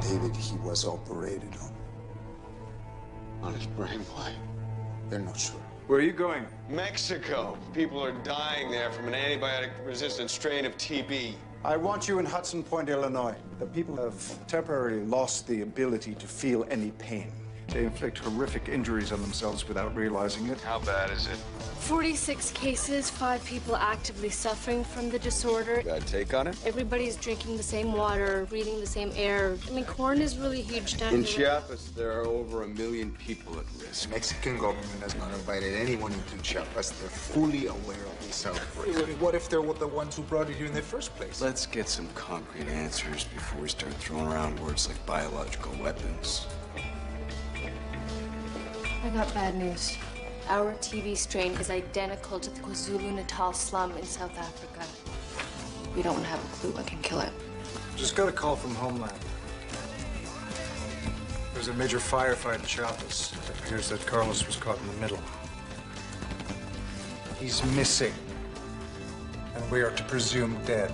day that he was operated on. On his brain, why? They're not sure. Where are you going? Mexico. People are dying there from an antibiotic-resistant strain of TB. I want you in Hudson Point, Illinois. The people have temporarily lost the ability to feel any pain. They inflict horrific injuries on themselves without realizing it. How bad is it? 46 cases, 5 people actively suffering from the disorder. Got a take on it? Everybody's drinking the same water, breathing the same air. I mean, corn is really huge down In here. Chiapas, there are over 1 million people at risk. The Mexican government has not invited anyone into Chiapas. They're fully aware of this outbreak. What if they're the ones who brought it here in the first place? Let's get some concrete answers before we start throwing around words like biological weapons. I got bad news. Our TB strain is identical to the KwaZulu-Natal slum in South Africa. We don't have a clue what can kill it. Just got a call from Homeland. There's a major firefight in Chiapas. It appears that Carlos was caught in the middle. He's missing, and we are to presume dead.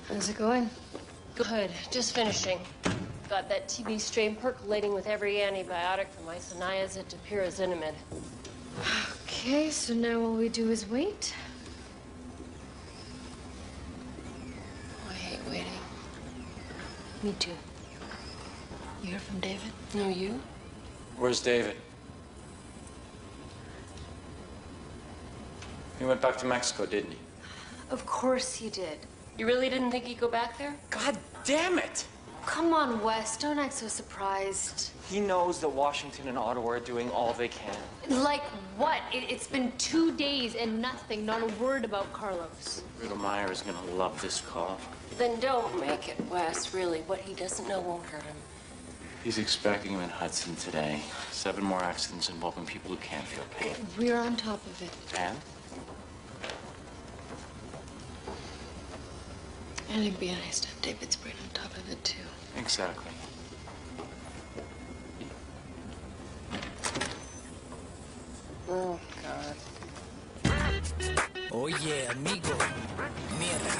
How's it going? Good. Just finishing. Got that TB strain percolating with every antibiotic from isoniazid to pyrazinamide. Okay, so now all we do is wait. I hate waiting. Me too. You heard from David? No, you? Where's David? He went back to Mexico, didn't he? Of course he did. You really didn't think he'd go back there? God damn it! Come on, Wes. Don't act so surprised. He knows that Washington and Ottawa are doing all they can. Like what? It's been 2 days and nothing, not a word about Carlos. Riddlemeyer is gonna love this call. Then don't make it, Wes. Really, what he doesn't know won't hurt him. He's expecting him in Hudson today. 7 more accidents involving people who can't feel pain. We're on top of it. And? I think it'd be nice to have David's brain on top of it, too. Exactly. Oh, God. Oye, amigo, mira,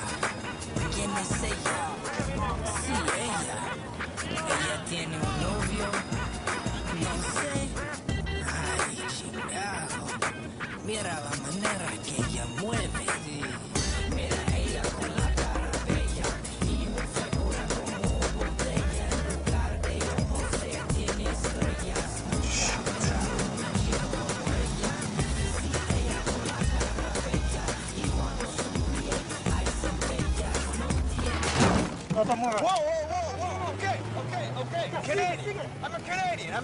¿quién es ella? Sí, ella. Ella tiene un novio, no sé. Ay, chingado. Mira la manera que ella mueve. Sí. Mira ella con la cara bella y muy segura como botella. En lugar de ojos ella tiene estrellas. Whoa. Okay. Canadian. I'm a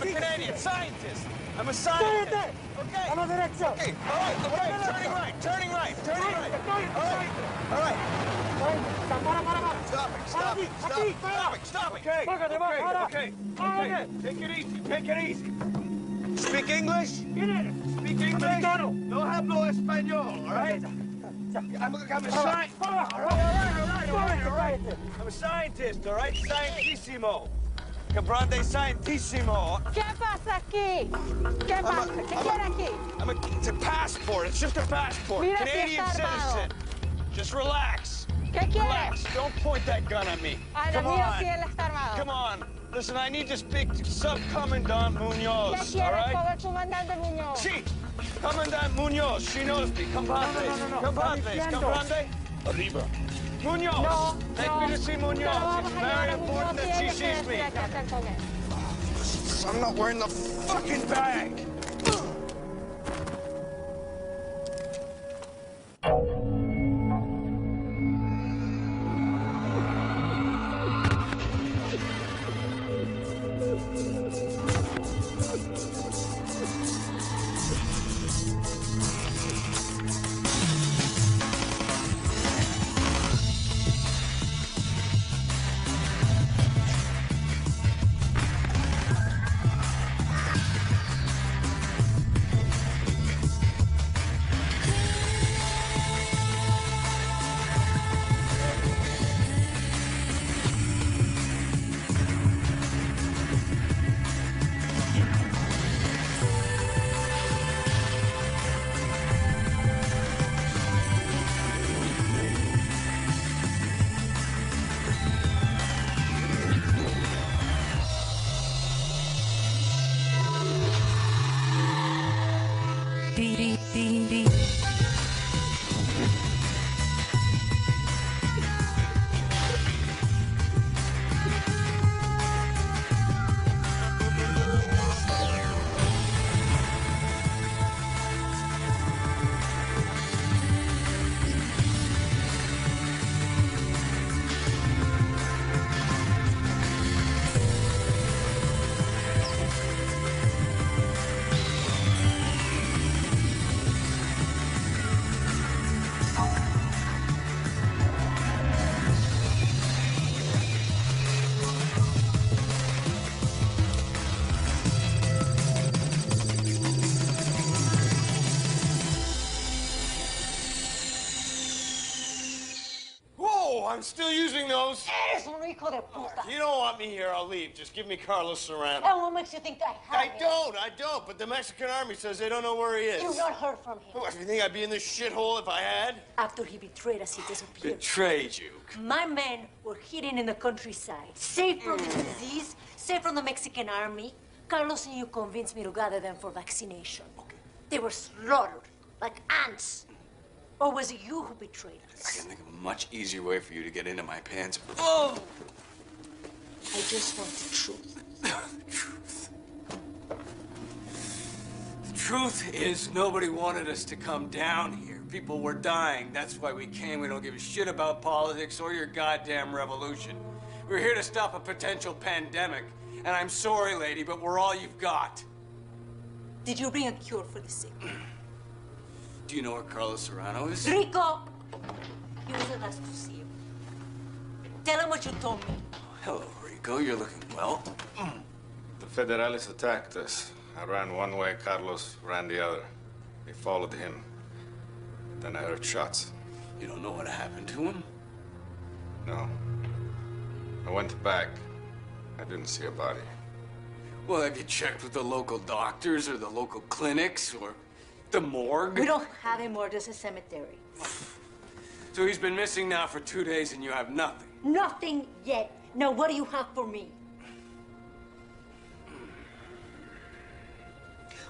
Canadian scientist. I'm a scientist. Okay. Okay. All right. Turning right. All right. Stop it. Okay. Take it easy. Speak English? Speak English? No hablo español, all right? I'm a scientist, all right? Scientissimo. Cabrande scientissimo. ¿Qué pasa aquí? ¿Qué pasa? ¿Qué quiere aquí? It's a passport. It's just a passport. Mira si Canadian está armado. citizen. Just relax. ¿Qué quiere? Relax. Don't point that gun at me. Ay, Come Dios mío, on. si él está armado. Come on. Listen, I need to speak to Sub-Commandant ¿Qué Munoz, all quiere right? con el comandante Muñoz? Sí. Commandant Munoz. She knows me. Compadres. Comprende? Arriba. Munoz. No. Take me to see Munoz. It's very important that she sees me. I'm not wearing the fucking bag. I'm still using those. Eres un hijo de puta. If you don't want me here, I'll leave. Just give me Carlos Serrano. And what makes you think I have him? I don't. But the Mexican army says they don't know where he is. You've not heard from him. What, you think I'd be in this shithole if I had? After he betrayed us, he disappeared. Betrayed you. My men were hidden in the countryside, safe from the disease, safe from the Mexican army. Carlos and you convinced me to gather them for vaccination. Okay. They were slaughtered like ants. Or was it you who betrayed I us? can think of a much easier way for you to get into my pants. Oh! I just want the truth. Truth. The truth is nobody wanted us to come down here. People were dying. That's why we came. We don't give a shit about politics or your goddamn revolution. We're here to stop a potential pandemic. And I'm sorry, lady, but we're all you've got. Did you bring a cure for the sick? Do you know where Carlos Serrano is? Rico! He wasn't asked to see you. Tell him what you told me. Hello, Rico. You're looking well. The Federales attacked us. I ran one way, Carlos ran the other. They followed him. Then I heard shots. You don't know what happened to him? No. I went back. I didn't see a body. Well, have you checked with the local doctors or the local clinics or the morgue? We don't have him more, just a cemetery. So he's been missing now for 2 days and you have nothing? Nothing yet. Now, what do you have for me?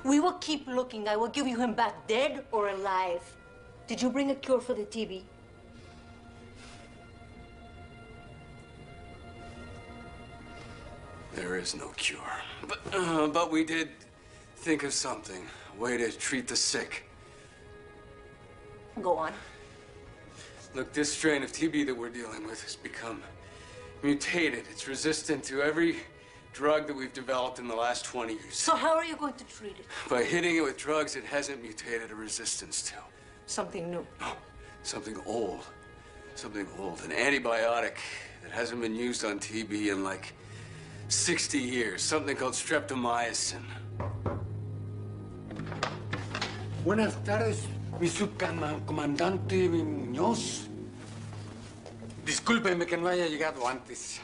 We will keep looking. I will give you him back dead or alive. Did you bring a cure for the TB? There is no cure. But we did think of something. A way to treat the sick. Go on. Look, this strain of TB that we're dealing with has become mutated. It's resistant to every drug that we've developed in the last 20 years. So how are you going to treat it? By hitting it with drugs it hasn't mutated a resistance to. Something new. No, something old. Something old. An antibiotic that hasn't been used on TB in like 60 years. Something called streptomycin. Buenas tardes, mi subcomandante Muñoz. Discúlpeme que no haya llegado antes.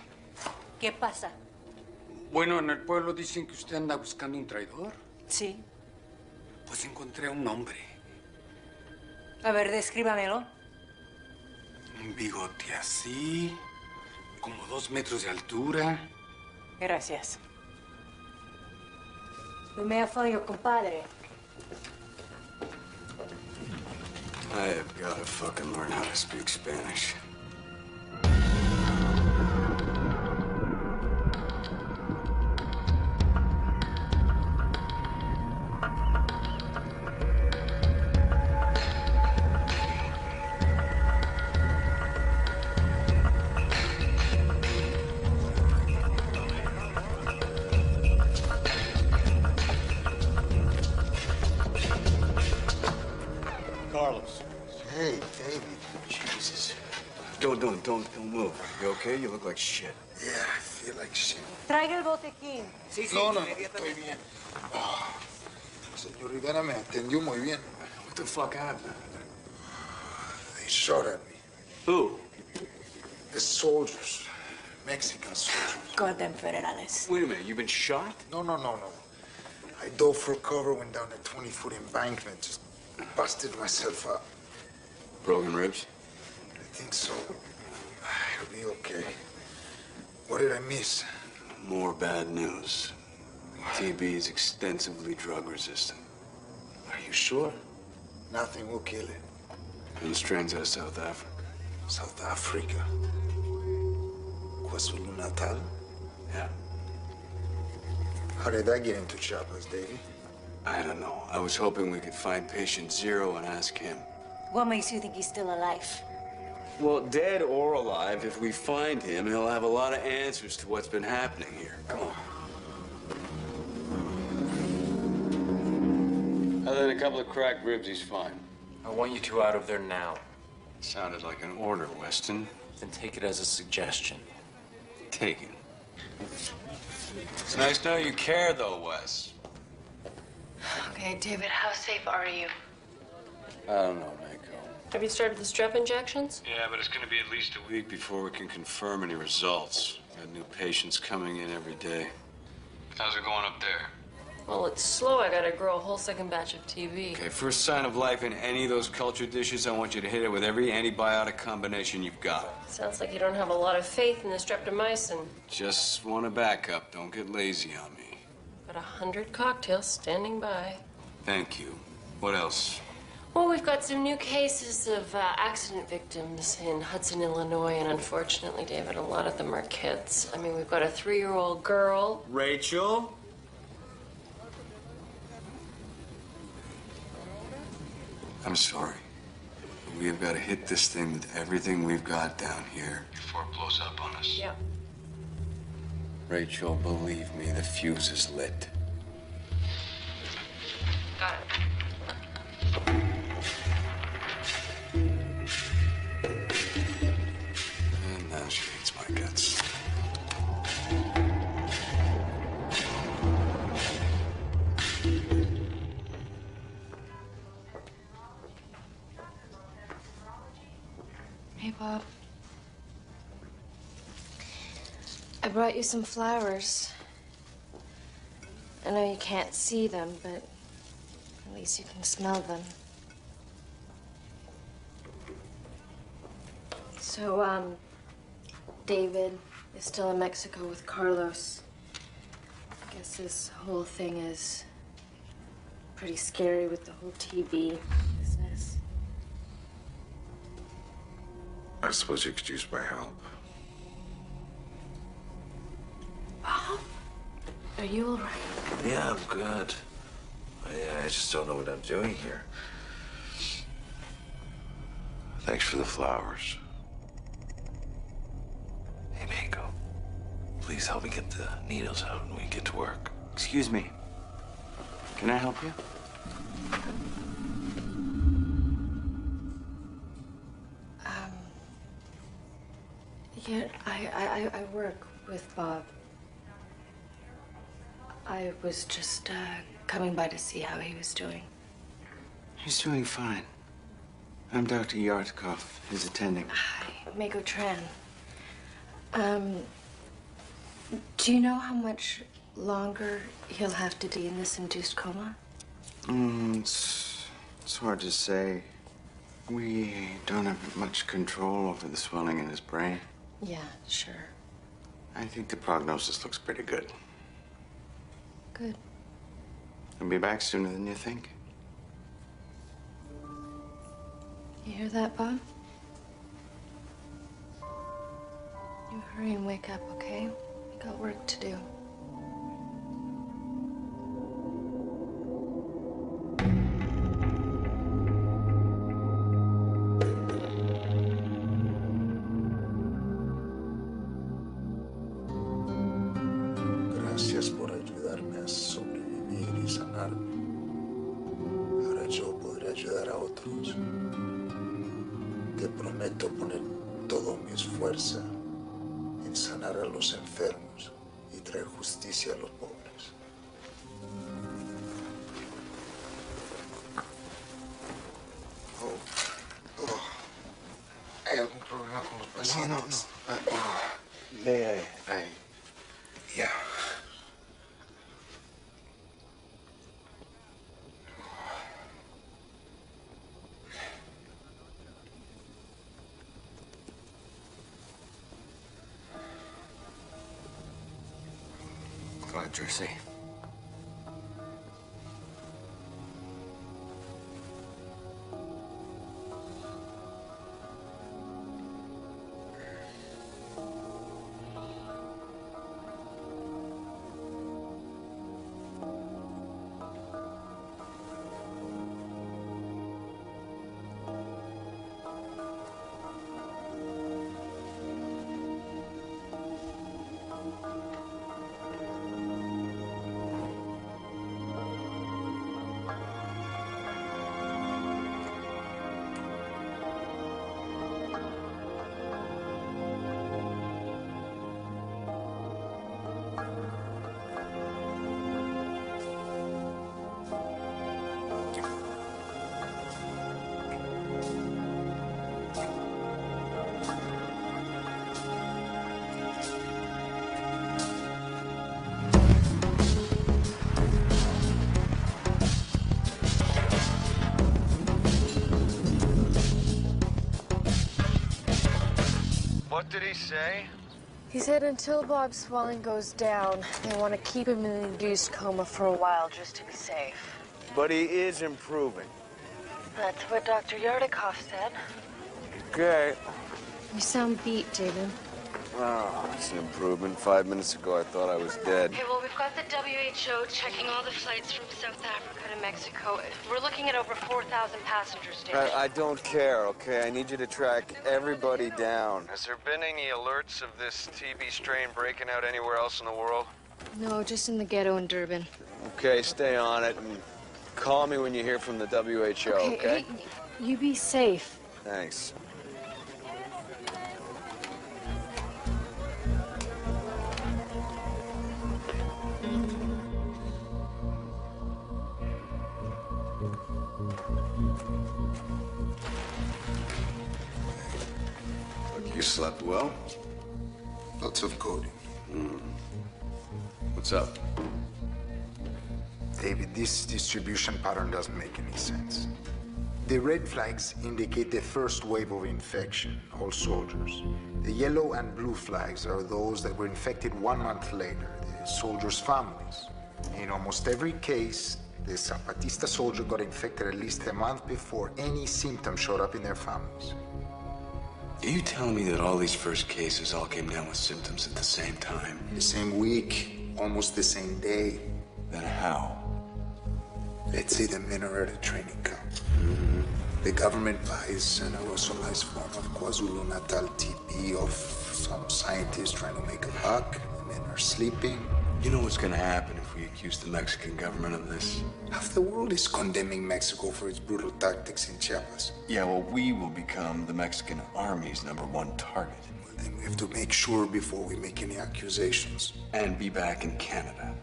¿Qué pasa? Bueno, en el pueblo dicen que usted anda buscando un traidor. Sí. Pues encontré un hombre. A ver, descríbamelo. Un bigote así, como 2 metros de altura. Gracias. No me afano, compadre. I have got to fucking learn how to speak Spanish. Carlos. Hey, David. Jesus. Don't move. You okay? You look like shit. Yeah, I feel like shit. Traiga el botequín. No, estoy bien. Señor Rivera me atendió muy bien. What the fuck happened? They shot at me. Who? The soldiers. Mexican soldiers. Goddamn federales. Wait a minute, you've been shot? No. I dove for cover, went down a 20-foot embankment, just busted myself up. Broken ribs? I think so. I'll be okay. What did I miss? More bad news. TB is extensively drug resistant. Are you sure? Nothing will kill it. And the strain's out of South Africa. South Africa. KwaZulu-Natal? Yeah. How did that get into choppers, Davey? I don't know. I was hoping we could find patient 0 and ask him. What makes you think he's still alive? Well, dead or alive, if we find him, he'll have a lot of answers to what's been happening here. Come on. Other than a couple of cracked ribs, he's fine. I want you two out of there now. Sounded like an order, Weston. Then take it as a suggestion. Taken. It's nice to know you care, though, Wes. Okay, David, how safe are you? I don't know, Mako. Have you started the strep injections? Yeah, but it's going to be at least a week before we can confirm any results. Got new patients coming in every day. How's it going up there? Well, it's slow. I gotta grow a whole second batch of TB. Okay, first sign of life in any of those culture dishes, I want you to hit it with every antibiotic combination you've got. Sounds like you don't have a lot of faith in the streptomycin. Just want a backup. Don't get lazy on me. Got 100 cocktails standing by. Thank you. What else? Well, we've got some new cases of accident victims in Hudson, Illinois, and unfortunately, David, a lot of them are kids. I mean, we've got a 3-year-old girl. Rachel? I'm sorry. We have got to hit this thing with everything we've got down here before it blows up on us. Yeah. Rachel, believe me, the fuse is lit. Got it. And now she hates my guts. Hey, Bob. I brought you some flowers. I know you can't see them, but at least you can smell them. So, David is still in Mexico with Carlos. I guess this whole thing is pretty scary with the whole TB business. I suppose you could use my help. Bob, are you all right? Yeah, I'm good. I just don't know what I'm doing here. Thanks for the flowers. Hey, Mako, please help me get the needles out when we get to work. Excuse me. Can I help you? Yeah, I work with Bob. I was just coming by to see how he was doing. He's doing fine. I'm Dr. Yartkov, his attending. Hi, Mako Tran. Do you know how much longer he'll have to be in this induced coma? It's hard to say. We don't have much control over the swelling in his brain. Yeah, sure. I think the prognosis looks pretty good. Good. He'll be back sooner than you think. You hear that, Bob? You hurry and wake up, okay? We got work to do. Gracias por ayudarme a sobrevivir y sanarme. Ahora yo podré ayudar a otros. Te prometo poner todo mi esfuerzo en sanar a los enfermos y traer justicia a los pobres. ¿Hay algún problema con los pacientes? Ya. Glad you're safe. What did he say? He said until Bob's swelling goes down, they want to keep him in an induced coma for a while just to be safe. But he is improving. That's what Dr. Yardikoff said. Okay. You sound beat, David. Oh, it's an improvement. 5 minutes ago, I thought I was dead. Okay, well, we've got the WHO checking all the flights from South Africa to Mexico. We're looking at over 4,000 passengers, David. I don't care, okay? I need you to track everybody down. Has there been any alerts of this TB strain breaking out anywhere else in the world? No, just in the ghetto in Durban. Okay, stay on it and call me when you hear from the WHO, okay? Hey, you be safe. Thanks. You slept well? Lots of coding. What's up? David, this distribution pattern doesn't make any sense. The red flags indicate the first wave of infection, all soldiers. The yellow and blue flags are those that were infected 1 month later, the soldiers' families. In almost every case, the Zapatista soldier got infected at least a month before any symptoms showed up in their families. Are you telling me that all these first cases all came down with symptoms at the same time? The same week, almost the same day. Then how? Let's say the men are at a training camp. The government buys an aerosolized form of KwaZulu-Natal TB of some scientists trying to make a buck. The men are sleeping. You know what's gonna happen if we accuse the Mexican government of this? Half the world is condemning Mexico for its brutal tactics in Chiapas. Yeah, well, we will become the Mexican army's #1 target. Well, then we have to make sure before we make any accusations. And be back in Canada.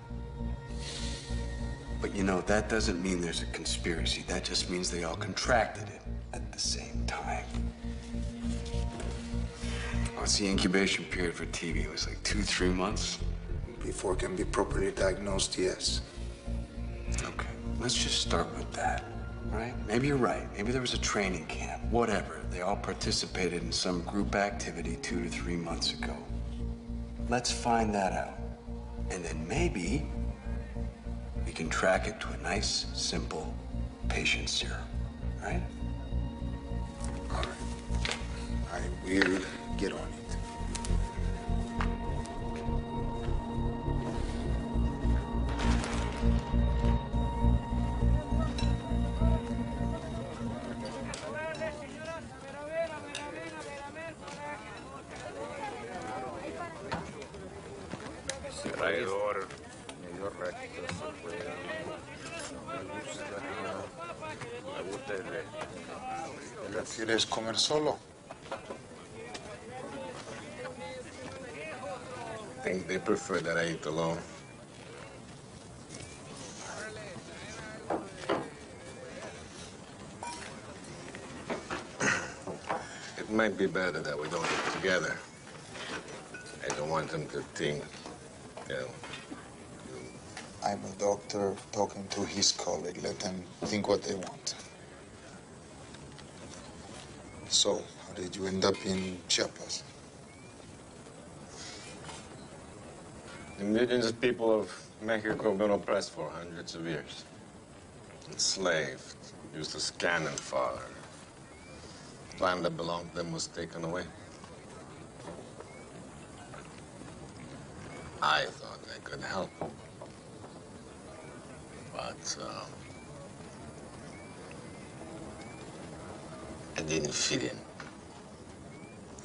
But you know, that doesn't mean there's a conspiracy. That just means they all contracted it at the same time. What's the incubation period for TB? It was like 2-3 months? Before it can be properly diagnosed, yes. Okay, let's just start with that, right? Maybe you're right. Maybe there was a training camp, whatever. They all participated in some group activity 2 to 3 months ago. Let's find that out. And then maybe we can track it to a nice, simple patient serum, right? All right. I will get on it. Traidor, medio recto, se fue. Me gusta el ¿Quieres comer solo? I think they prefer that I eat alone. It might be better that we don't eat together. I don't want them to think, you know. I'm a doctor talking to his colleague. Let them think what they want. So, how did you end up in Chiapas? Indigenous people of Mexico have been oppressed for hundreds of years. Enslaved, used as cannon fodder. Land that belonged to them was taken away. I thought I could help. But, I didn't fit in.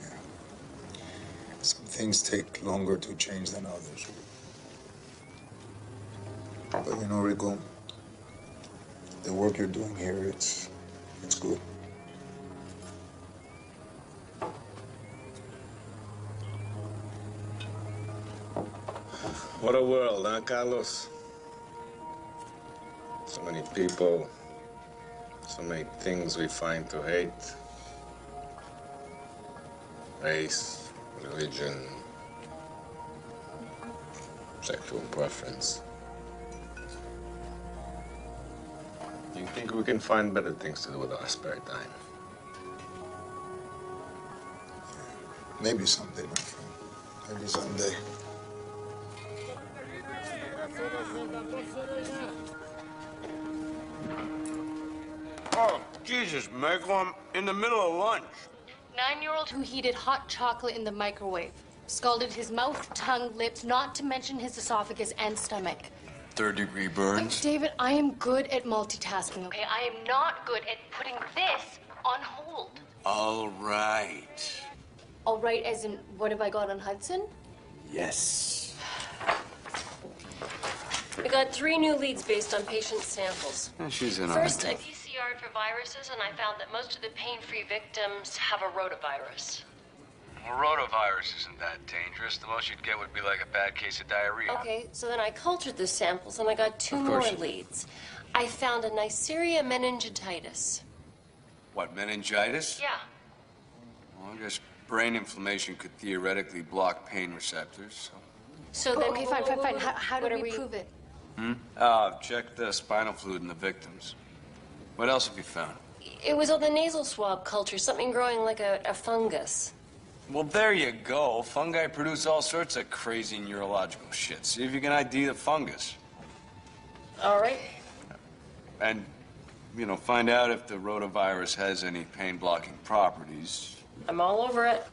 Yeah. Some things take longer to change than others. But you know, Rico, the work you're doing here, it's good. What a world, huh, Carlos? So many people, so many things we find to hate. Race, religion, sexual preference. Do you think we can find better things to do with our spare time? Maybe someday, my friend. Maybe someday. Oh, Jesus, Michael, I'm in the middle of lunch. 9-year-old who heated hot chocolate in the microwave. Scalded his mouth, tongue, lips, not to mention his esophagus and stomach. 3rd-degree burns? David, I am good at multitasking, okay? I am not good at putting this on hold. All right. All right, as in, what have I got on Hudson? Yes. We got 3 new leads based on patient samples. Yeah, she's in on First, it. I PCR'd for viruses, and I found that most of the pain-free victims have a rotavirus. Well, rotavirus isn't that dangerous. The most you'd get would be like a bad case of diarrhea. Okay, so then I cultured the samples, and I got 2 more leads. I found a Neisseria meningitis. What, meningitis? Yeah. Well, I guess brain inflammation could theoretically block pain receptors. So then, okay, fine. How do we prove it? I've checked the spinal fluid in the victims. What else have you found? It was on the nasal swab culture, something growing like a fungus. Well, there you go. Fungi produce all sorts of crazy neurological shit. See if you can ID the fungus. All right. And, you know, find out if the rotavirus has any pain-blocking properties. I'm all over it.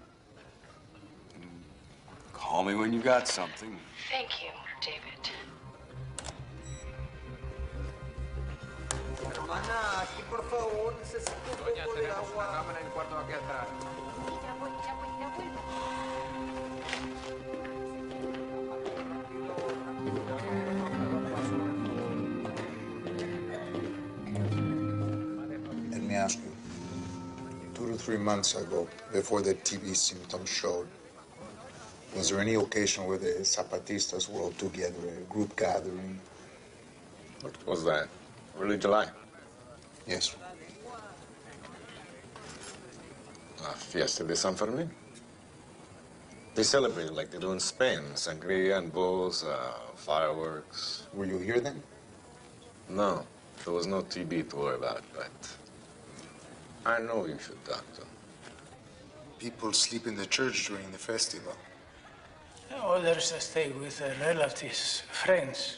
Call me when you got something. Thank you, David. Hermana, aquí por favor, necesito un poco de agua. Cámara en el cuarto aquí atrás. Let me ask you, 2 to 3 months ago, before the TB symptoms showed, was there any occasion where the Zapatistas were all together, a group gathering? What was that? Early July? Yes. Fiesta de San Fermin. They celebrated like they do in Spain. Sangria and bulls, fireworks. Were you here then? No, there was no TB to worry about, but I know you should, doctor. People sleep in the church during the festival. Others stay with relatives, friends.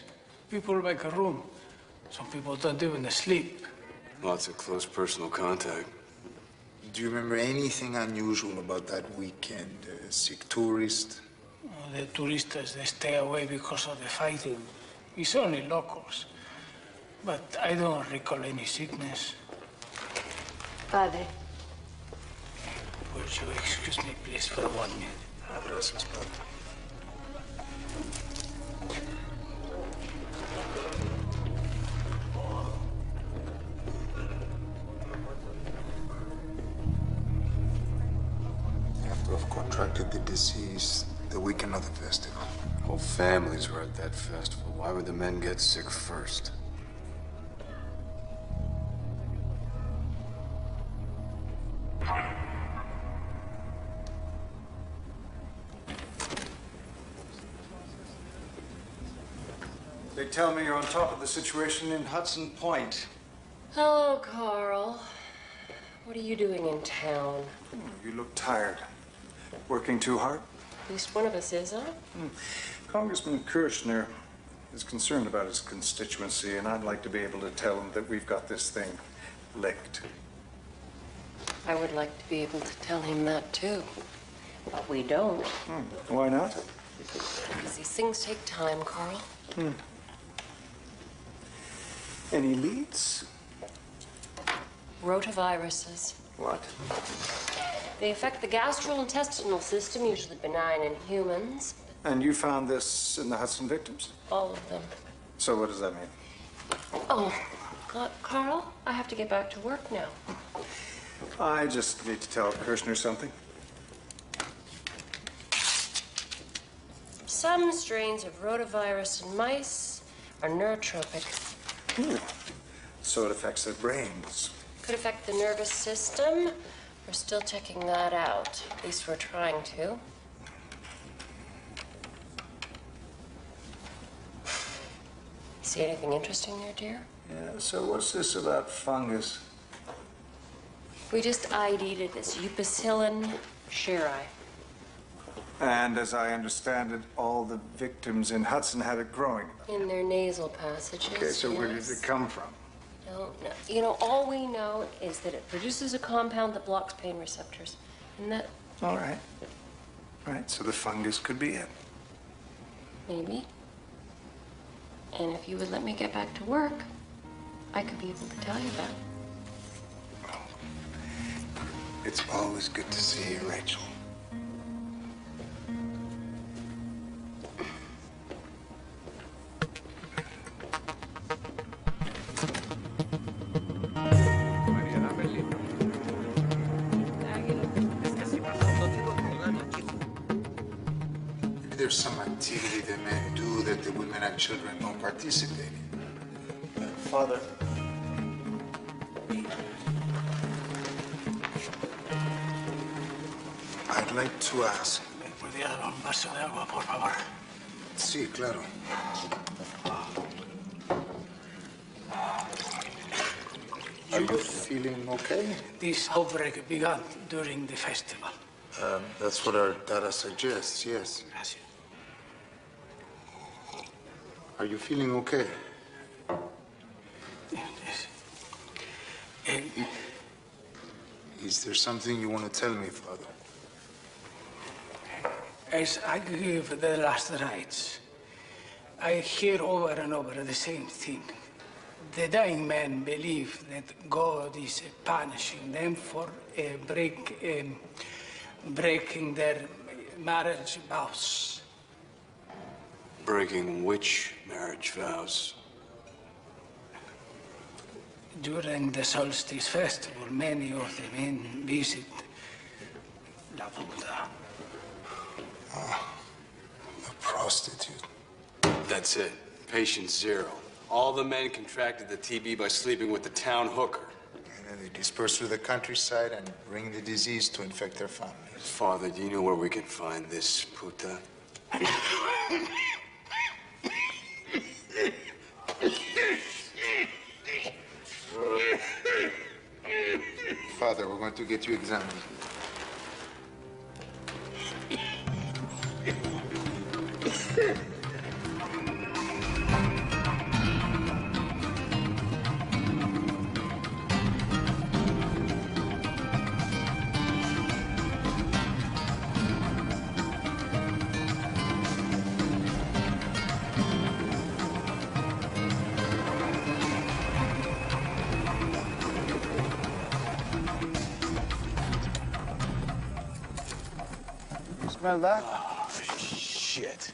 People make a room. Some people don't even sleep. Lots of close personal contact. Do you remember anything unusual about that weekend? Sick tourists? The touristas, they stay away because of the fighting. It's only locals. But I don't recall any sickness. Padre. Would you excuse me, please, for 1 minute? Gracias, Padre. To have contracted the disease the weekend of the festival. Whole families were at that festival. Why would the men get sick first? They tell me you're on top of the situation in Hudson Point. Hello, Carl. What are you doing in town? You look tired. Working too hard? At least one of us is, huh? Congressman Kirchner is concerned about his constituency, and I'd like to be able to tell him that we've got this thing licked. I would like to be able to tell him that, too. But we don't. Why not? Because these things take time, Carl. Any leads? Rotaviruses. What? They affect the gastrointestinal system, usually benign in humans. And you found this in the Hudson victims? All of them. So what does that mean? Oh, Carl, I have to get back to work now. I just need to tell Kirchner something. Some strains of rotavirus in mice are neurotropic. So it affects their brains. Could affect the nervous system. We're still checking that out. At least we're trying to. See anything interesting there, dear? Yeah, so what's this about fungus? We just ID'd it as Eupacillin sheri. And as I understand it, all the victims in Hudson had it growing. In their nasal passages. Okay, so where did it come from? Don't know. You know, all we know is that it produces a compound that blocks pain receptors. And that... All right. Right, so the fungus could be it. Maybe. And if you would let me get back to work, I could be able to tell you that. It's always good to see you, Rachel. Maybe there's some activity the men do that the women and children don't participate in. Father. I'd like to ask. ¿Podría dar un vaso de agua, por favor? Sí, claro. Are you feeling okay? This outbreak began during the festival. That's what our data suggests, yes. Gracias. Are you feeling okay? Yes. Is there something you want to tell me, Father? As I give the last rites, I hear over and over the same thing. The dying men believe that God is punishing them for breaking their marriage vows. Breaking which marriage vows? During the solstice festival, many of the men visit La Buddha. A prostitute. That's it. Patient zero. All the men contracted the TB by sleeping with the town hooker. And then they disperse through the countryside and bring the disease to infect their families. Father, do you know where we can find this puta? Father, we're going to get you examined. Smell that? Oh, shit.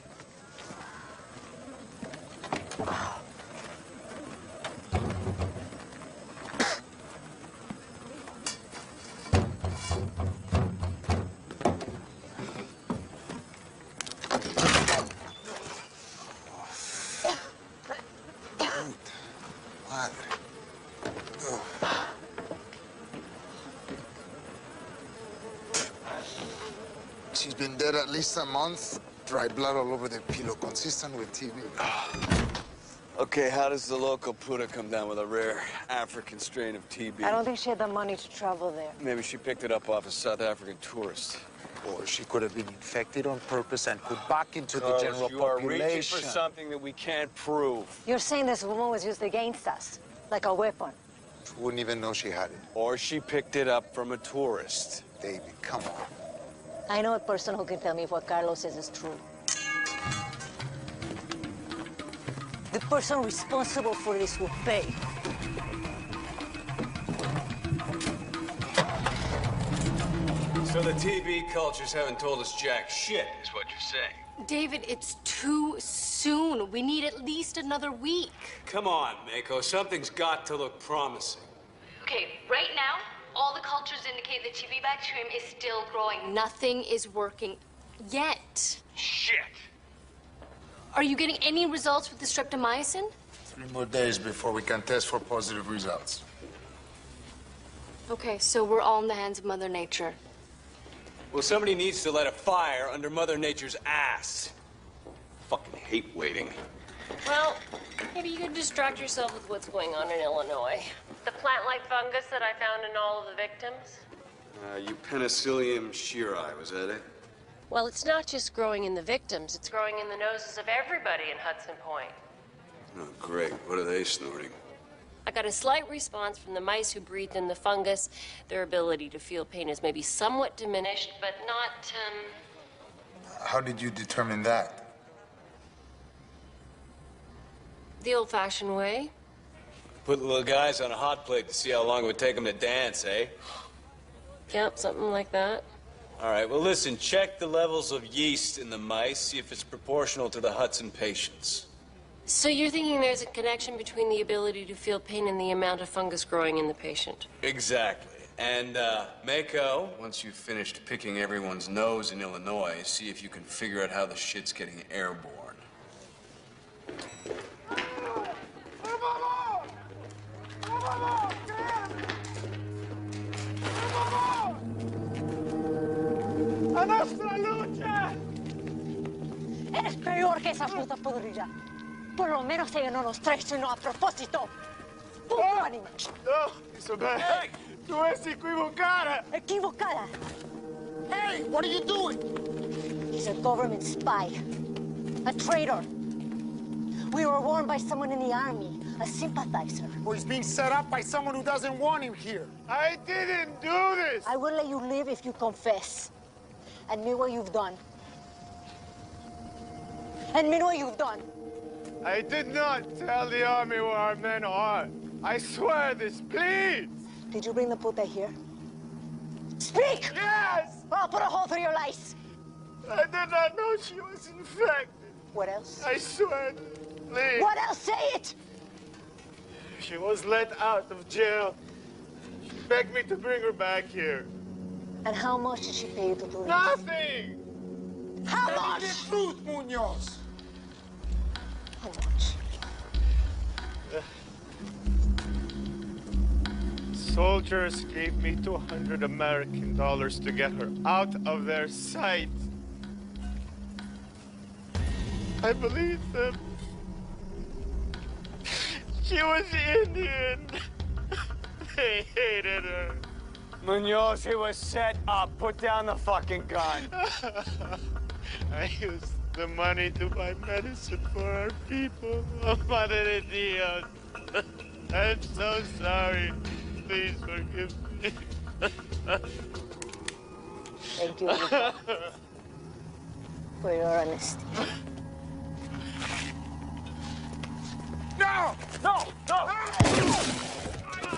She's been dead at least a month. Dry blood all over the pillow, consistent with TB. Okay, how does the local puta come down with a rare African strain of TB? I don't think she had the money to travel there. Maybe she picked it up off a South African tourist. Or she could have been infected on purpose and put back into the general you are population. reaching for something that we can't prove. You're saying this woman was used against us, like a weapon. She wouldn't even know she had it. Or she picked it up from a tourist. David, come on. I know a person who can tell me if what Carlos says is true. The person responsible for this will pay. So the TB cultures haven't told us jack shit, is what you're saying. David, it's too soon. We need at least another week. Come on, Mako. Something's got to look promising. Okay, right now, all the cultures indicate the TB bacterium is still growing. Nothing is working yet. Shit! Are you getting any results with the streptomycin? 3 more days before we can test for positive results. Okay, so we're all in the hands of Mother Nature. Well, somebody needs to light a fire under Mother Nature's ass. Fucking hate waiting. Well, maybe you could distract yourself with what's going on in Illinois. The plant-like fungus that I found in all of the victims. Penicillium shiri, was that it? Well, it's not just growing in the victims, it's growing in the noses of everybody in Hudson Point. Oh, great. What are they snorting? I got a slight response from the mice who breathed in the fungus. Their ability to feel pain is maybe somewhat diminished, but not, How did you determine that? the old-fashioned way. Put the little guys on a hot plate to see how long it would take them to dance, eh? Yep, something like that. All right, well, listen, check the levels of yeast in the mice, see if it's proportional to the Hudson patients. So you're thinking there's a connection between the ability to feel pain and the amount of fungus growing in the patient? Exactly. And, Mako? Once you've finished picking everyone's nose in Illinois, see if you can figure out how the shit's getting airborne. ¡A nuestra lucha! Eres peor que esa puta podrilla. Por lo menos ella no nos traicionó a propósito. ¡Punto, anima! No, Isabel. Hey, tú eres equivocada. Equivocada. Hey, what are you doing? He's a government spy. A traitor. We were warned by someone in the army, a sympathizer. Well, he's being set up by someone who doesn't want him here. I didn't do this. I will let you live if you confess. Admit what you've done. Admit what you've done. I did not tell the army where our men are. I swear this, please. Did you bring the puta here? Speak! Yes! Or I'll put a hole through your lice. I did not know she was infected. What else? I swear, please. What else? Say it! She was let out of jail. She begged me to bring her back here. And how much did she pay you to do this? Nothing! How Tell much? me the truth, Munoz. How much? Soldiers gave me $200 American to get her out of their sight. I believed them. She was Indian. They hated her. Munoz, he was set up. Put down the fucking gun. I used the money to buy medicine for our people. Oh, Madre de Dios. I'm so sorry. Please forgive me. Thank you for your honesty. No! No! No!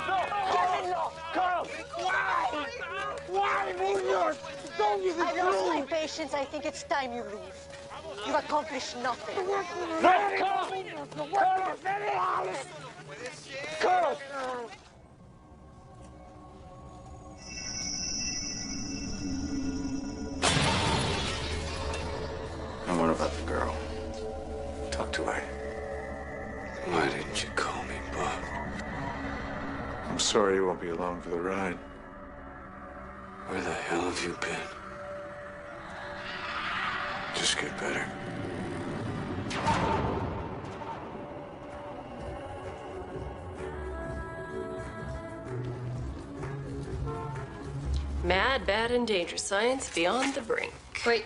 No! Carl! Why? Why, Munoz? Don't you I've lost my patience. I think it's time you leave. You've accomplished nothing. No, Carl! Carl! And what about the girl? Talk to her. Why didn't you call me, Bob? I'm sorry you won't be along for the ride. Where the hell have you been? Just get better. Mad, bad, and dangerous science beyond the brink. Wait.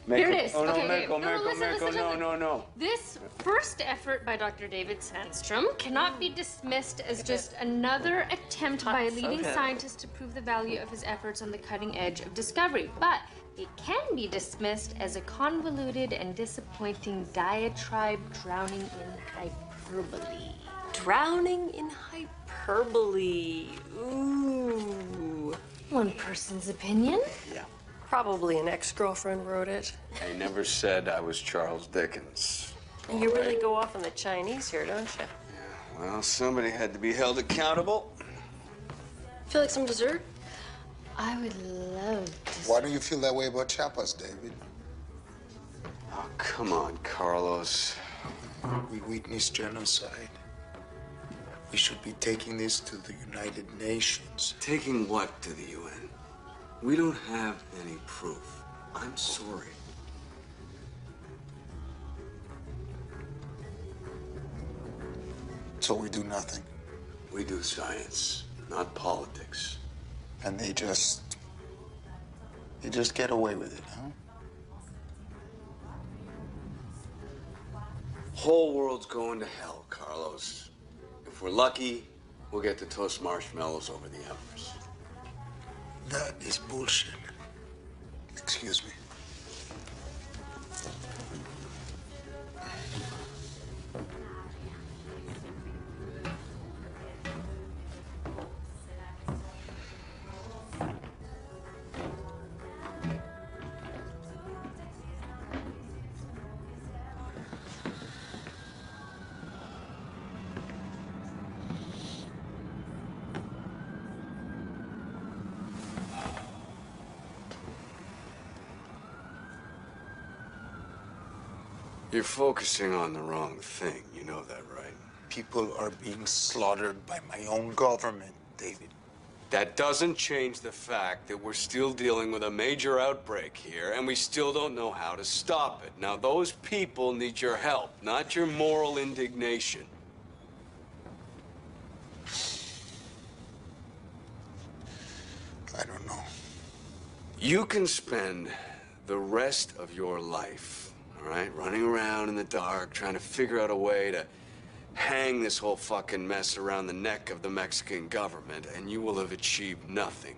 Here it is. Oh, no, Okay, Mako, listen. no. This first effort by Dr. David Sandstrom cannot be dismissed as just another attempt by a leading scientist to prove the value of his efforts on the cutting edge of discovery. But it can be dismissed as a convoluted and disappointing diatribe drowning in hyperbole. Drowning in hyperbole. Ooh. One person's opinion. Yeah. Probably an ex-girlfriend wrote it. I never said I was Charles Dickens. You really go off on the Chinese here, don't you? Well, somebody had to be held accountable. Feel like some dessert? I would love to. Why do you feel that way about Chiapas, David? Oh, come on, Carlos. We witnessed genocide. We should be taking this to the United Nations. Taking what to the UN? We don't have any proof. I'm sorry. So we do nothing. We do science, not politics. And they just You just get away with it, huh? Whole world's going to hell, Carlos. If we're lucky, we'll get to toast marshmallows over the embers. That is bullshit. Excuse me. You're focusing on the wrong thing. You know that, right? People are being slaughtered by my own government, David. That doesn't change the fact that we're still dealing with a major outbreak here, and we still don't know how to stop it. Now, those people need your help, not your moral indignation. I don't know. You can spend the rest of your life, all right, running around in the dark, trying to figure out a way to hang this whole fucking mess around the neck of the Mexican government, and you will have achieved nothing.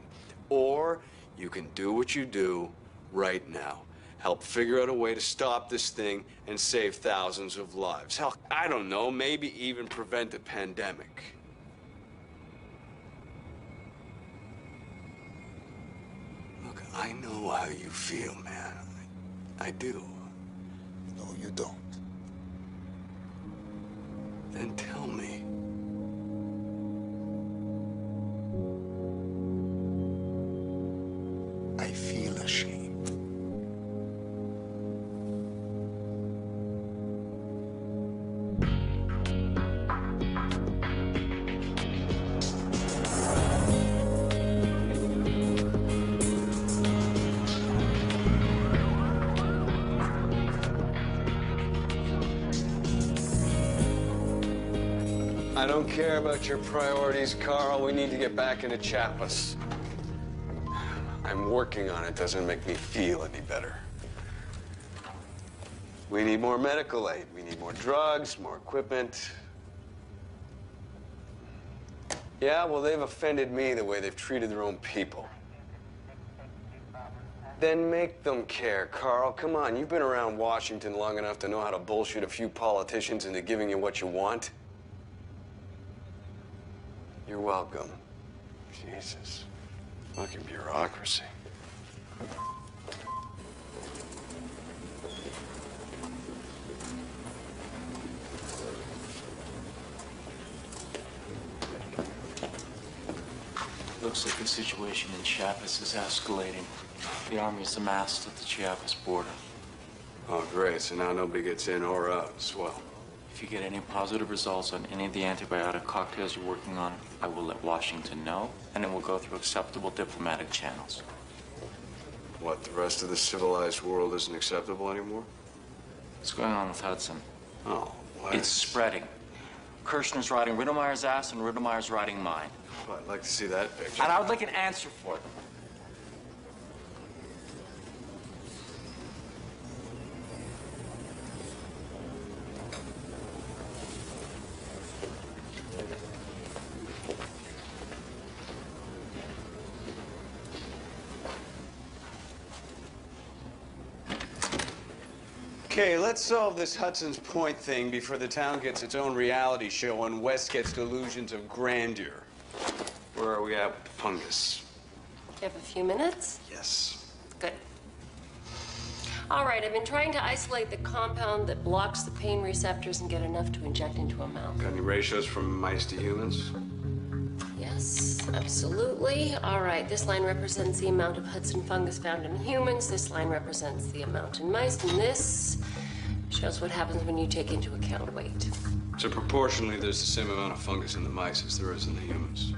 Or you can do what you do right now. Help figure out a way to stop this thing and save thousands of lives. Hell, I don't know, maybe even prevent a pandemic. Look, I know how you feel, man. I do. No, you don't. Then tell me. I feel ashamed. I don't care about your priorities, Carl. We need to get back into Chiapas. I'm working on it. Doesn't make me feel any better. We need more medical aid. We need more drugs, more equipment. Yeah, well, they've offended me the way they've treated their own people. Then make them care, Carl. Come on, you've been around Washington long enough to know how to bullshit a few politicians into giving you what you want. You're welcome. Jesus. Fucking bureaucracy. Looks like the situation in Chiapas is escalating. The army is amassed at the Chiapas border. Oh, great. So now nobody gets in or out. Swell. If you get any positive results on any of the antibiotic cocktails you're working on, I will let Washington know, and it will go through acceptable diplomatic channels. What, the rest of the civilized world isn't acceptable anymore? What's going on with Hudson? Oh, what? It's spreading. Kirshner's riding Rittemeyer's ass, and Rittemeyer's riding mine. Well, I'd like to see that picture. And I would like an answer for it. Okay, let's solve this Hudson's Point thing before the town gets its own reality show and West gets delusions of grandeur. Where are we at with the fungus? You have a few minutes? Yes. Good. All right, I've been trying to isolate the compound that blocks the pain receptors and get enough to inject into a mouse. Got any ratios from mice to humans? Yes, absolutely. All right, this line represents the amount of Hudson fungus found in humans. This line represents the amount in mice. And this shows what happens when you take into account weight. So proportionally, there's the same amount of fungus in the mice as there is in the humans.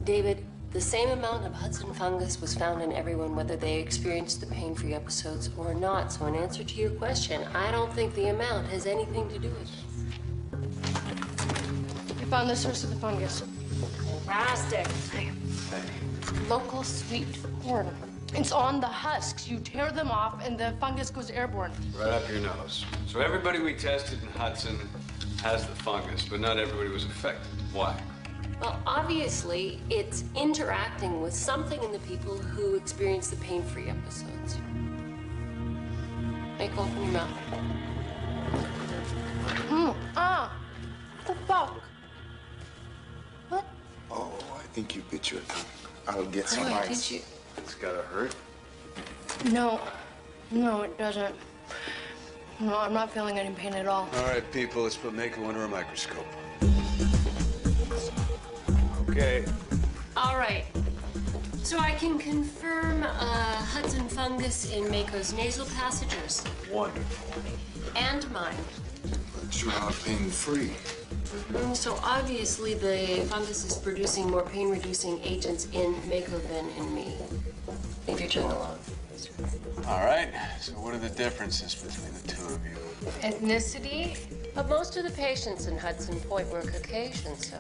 David, the same amount of Hudson fungus was found in everyone, whether they experienced the pain-free episodes or not. So in answer to your question, I don't think the amount has anything to do with this. We found the source of the fungus. Fantastic. Local sweet corn. It's on the husks. You tear them off and the fungus goes airborne. Right up your nose. So everybody we tested in Hudson has the fungus, but not everybody was affected. Why? Well, obviously, it's interacting with something in the people who experience the pain-free episodes. Make open your mouth. What the fuck? What? Oh, I think you bit your tongue. I'll get some Oh, ice. did you? It's gotta hurt. No. No, it doesn't. No, I'm not feeling any pain at all. All right, people, let's put Mako under a microscope. Okay. All right. So I can confirm Hudson fungus in Mako's nasal passages. Wonderful. And mine. But you are pain-free. So obviously the fungus is producing more pain-reducing agents in Mako than in me. Leave your tongue alone. All right, so what are the differences between the two of you? Ethnicity? But most of the patients in Hudson Point were Caucasian, so...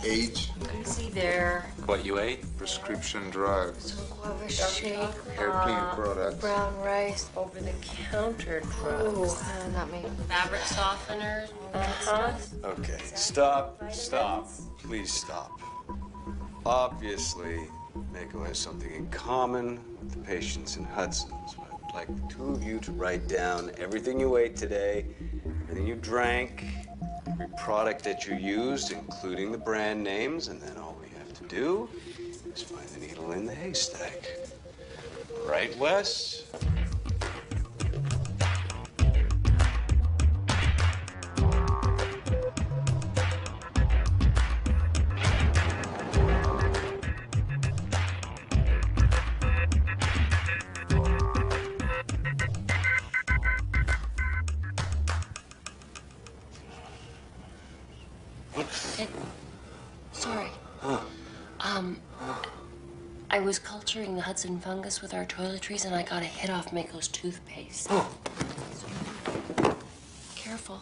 Age? You can see there. What you ate? Prescription drugs. Guava shake, Hair cleaning products. brown rice, over-the-counter drugs. Not me. Fabric softeners, Okay, stop, please stop. Obviously, Mako has something in common with the patients in Hudson, so I'd like the two of you to write down everything you ate today, everything you drank, every product that you used, including the brand names, and then all we have to do is find the needle in the haystack. Right, Wes? Sorry. I was culturing the Hudson fungus with our toiletries, and I got a hit off Mako's toothpaste. Careful.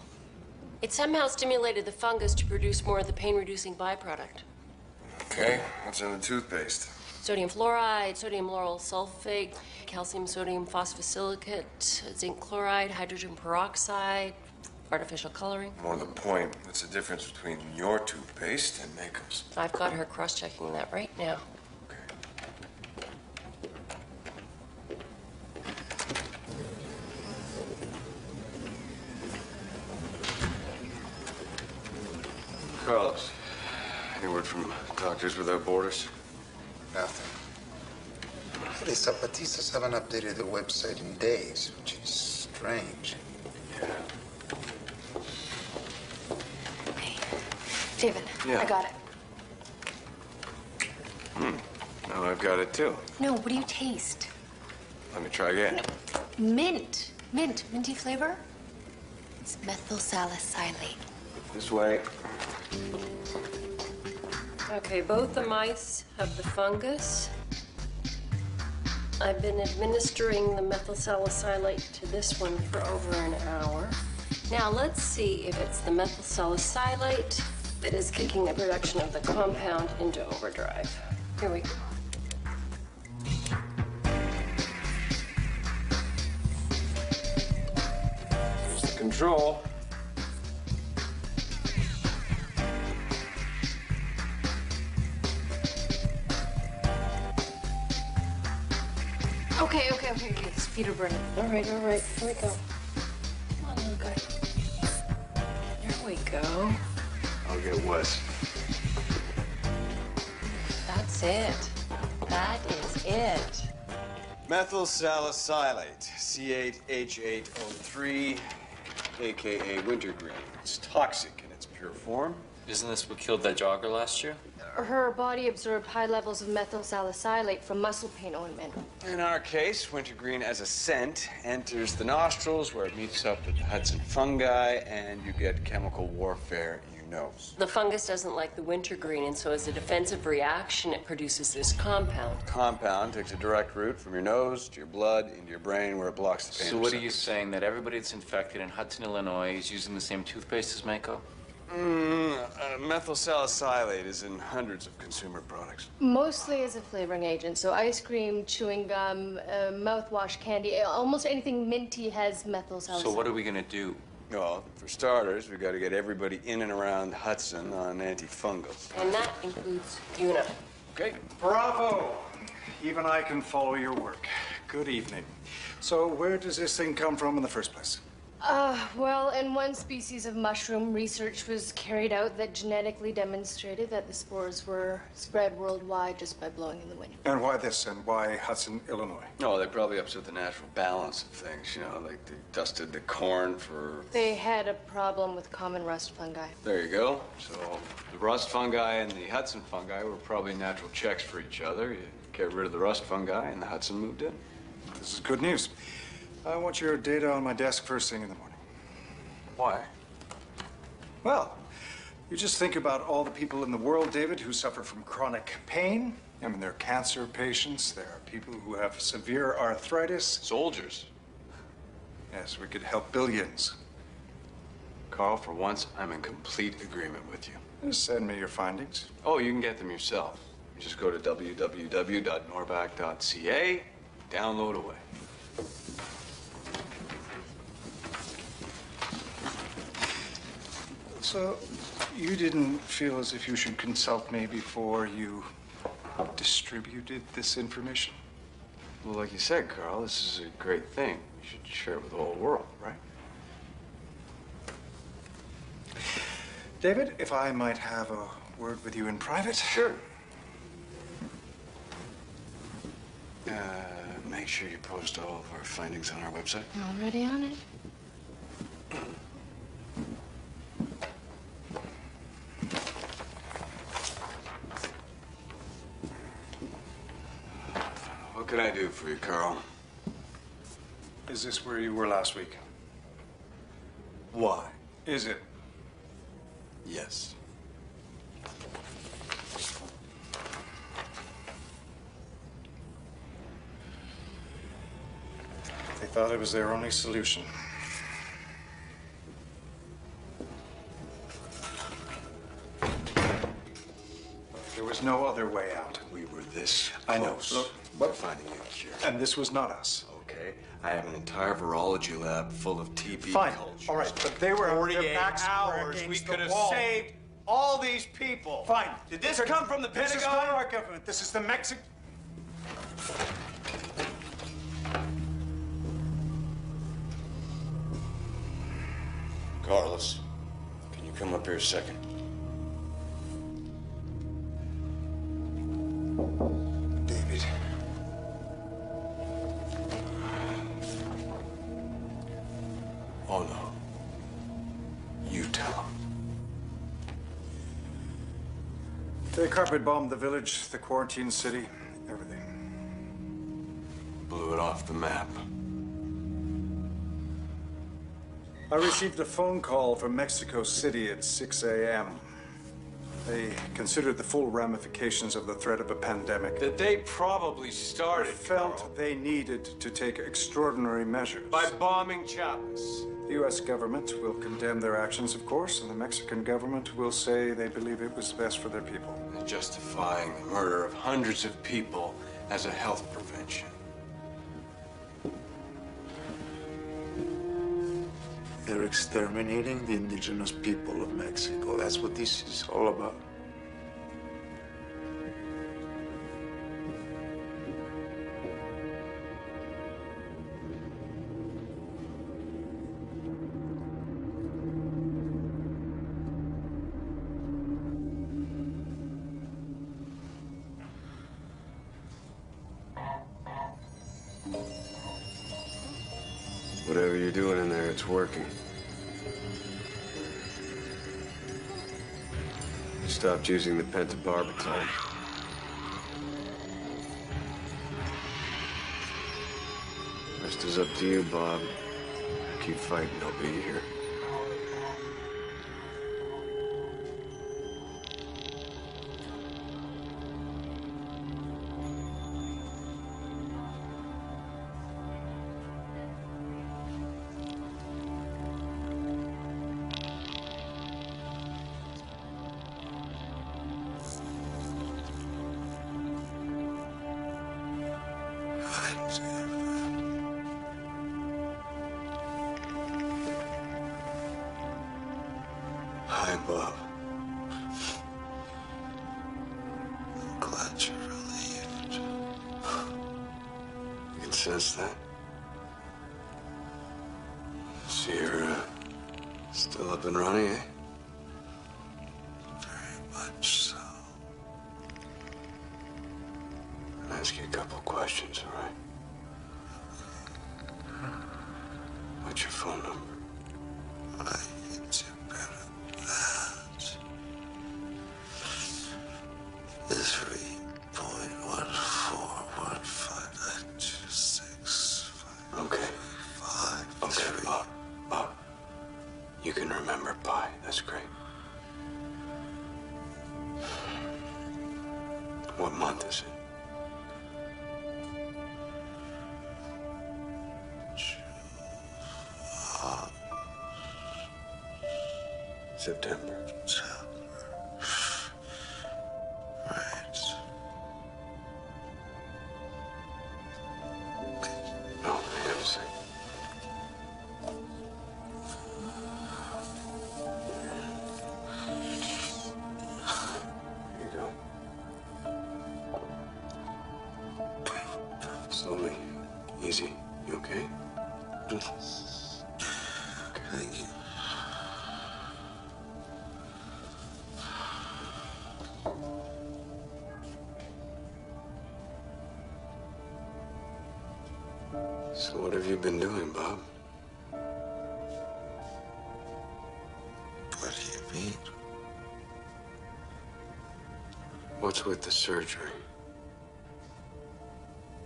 It somehow stimulated the fungus to produce more of the pain-reducing byproduct. Okay, what's in the toothpaste? Sodium fluoride, sodium lauryl sulfate, calcium sodium phosphosilicate, zinc chloride, hydrogen peroxide, artificial coloring. More to the point, what's the difference between your toothpaste and Mako's? I've got her cross-checking that right now. Carlos, any word from Doctors Without Borders? Nothing. The Zapatistas haven't updated their website in days, which is strange. Hey, David, Yeah. I got it. Now I've got it too. No, what do you taste? Let me try again. Mint. Mint. Minty flavor? It's methyl salicylate. This way. Okay, both the mice have the fungus. I've been administering the methyl salicylate to this one for over an hour. Now let's see if it's the methyl salicylate that is kicking the production of the compound into overdrive. Here we go. Here's the control. Okay. His feet are burning. All right. Here we go. Come on, little guy. There we go. I'll get Wes. That's it. That is it. Methyl salicylate, C8H8O3, aka wintergreen. It's toxic in its pure form. Isn't this what killed that jogger last year? Her body absorbed high levels of methyl salicylate from muscle pain ointment. In our case, wintergreen as a scent enters the nostrils where it meets up with the Hudson fungi and you get chemical warfare in your nose. The fungus doesn't like the wintergreen, and so as a defensive reaction, it produces this compound. Compound takes a direct route from your nose to your blood into your brain where it blocks the pain So what are you receptors. saying, that everybody that's infected in Hudson, Illinois is using the same toothpaste as Mako? Methyl salicylate is in hundreds of consumer products. Mostly as a flavoring agent. So ice cream, chewing gum, mouthwash, candy, almost anything minty has methyl salicylate. So what are we gonna do? Well, for starters, we got to get everybody in and around Hudson on antifungals. And that includes you and I. Okay. Bravo! Even I can follow your work. Good evening. So where does this thing come from in the first place? Well, in one species of mushroom, research was carried out that genetically demonstrated that the spores were spread worldwide just by blowing in the wind. And why this, and why Hudson, Illinois? Oh, they probably upset the natural balance of things, you know, like they dusted the corn for... They had a problem with common rust fungi. There you go. So the rust fungi and the Hudson fungi were probably natural checks for each other. You get rid of the rust fungi and the Hudson moved in. This is good news. I want your data on my desk first thing in the morning. Why? Well, you just think about all the people in the world, David, who suffer from chronic pain. I mean, there are cancer patients. There are people who have severe arthritis. Soldiers. Yes, we could help billions. Carl, for once, I'm in complete agreement with you. Just send me your findings. Oh, you can get them yourself. You just go to www.norvac.ca, download away. So, you didn't feel as if you should consult me before you distributed this information? Well, like you said, Carl, this is a great thing. You should share it with the whole world, right? David, if I might have a word with you in private? Sure. Make sure you post all of our findings on our website. Already on it? What can I do for you, Carl? Is this where you were last week? Why? Is it? Yes. They thought it was their only solution. There was no other way out. We were this I know. close Look, to finding a cure. And this was not us. Okay, I have an entire virology lab full of TB Fine. cultures. All right, but they were 48 backs were hours, we against could the have wall. saved all these people. Fine. Did this come from the This is Pentagon? not our government. This is the Mexican. Carlos, can you come up here a second? David. Oh, no. You tell him. They carpet bombed the village, the quarantine city, everything. Blew it off the map. I received a phone call from Mexico City at 6 a.m. They considered the full ramifications of the threat of a pandemic. That they probably They started, felt Carl, they needed to take extraordinary measures. by bombing Chiapas. The U.S. government will condemn their actions, of course, and the Mexican government will say they believe it was best for their people. And justifying the murder of hundreds of people as a health prevention. They're exterminating the indigenous people of Mexico. That's what this is all about. Whatever you're doing in there, it's working. Stopped using the pentobarbital. Rest is up to you, Bob. Keep fighting, I'll be here. Bob. I'm glad you're relieved. You can sense that. So you're still up and running, eh? Very much so. I'll ask you a couple questions, all right? What's your phone number? I can do better than that. It's 3.14159265. Okay. Okay, Bob. Bob. You can remember pi. That's great. What month is it? September. Right. No, hang on a second. Here you go. Slowly. Easy. You okay? Thank you. So what have you been doing, Bob? What do you mean? What's with the surgery?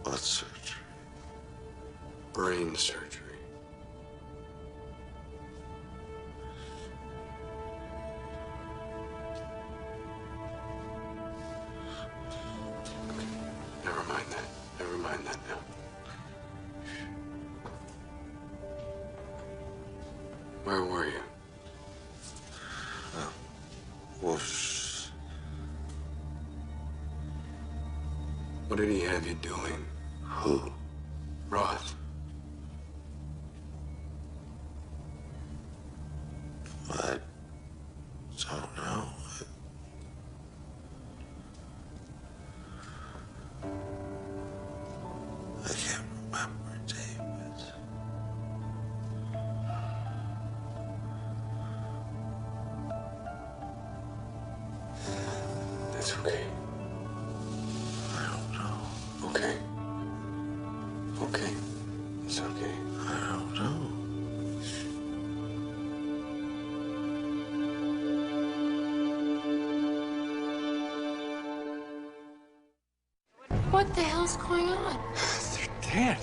What surgery? Brain surgery. Okay. Never mind that. Never mind that now. Where were you? Whoosh. What did he have you doing? Who? Roth. I don't know. I can't remember, David. That's okay. I don't know. Okay. Okay. It's okay. I don't know. What the hell's going on? They're dead.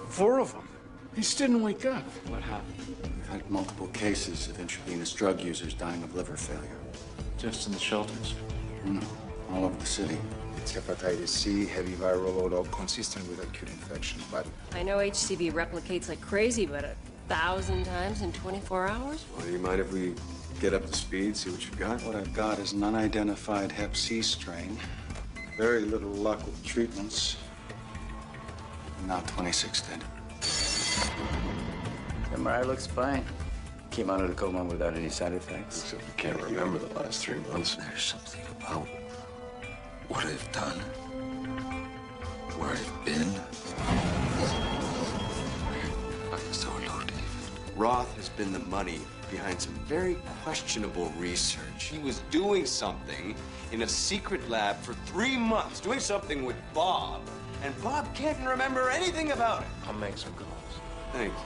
4 of them. He just didn't wake up. What happened? We've had multiple cases of intravenous drug users dying of liver failure. Just in the shelters. No, all over the city. It's hepatitis C, heavy viral load, all consistent with acute infection, but I know HCV replicates like crazy, but 1,000 times in 24 hours? Well, do you mind if we get up to speed, see what you've got? What I've got is an unidentified Hep C strain. Very little luck with treatments. Now 26 dead. MRI looks fine. Came out of the coma without any side effects. Except we can't remember the last 3 months. There's something about what I've done, where I've been. I'm so low, David. Roth has been the money behind some very questionable research. He was doing something in a secret lab for 3 months, doing something with Bob, and Bob can't remember anything about it. I'll make some calls. Thanks.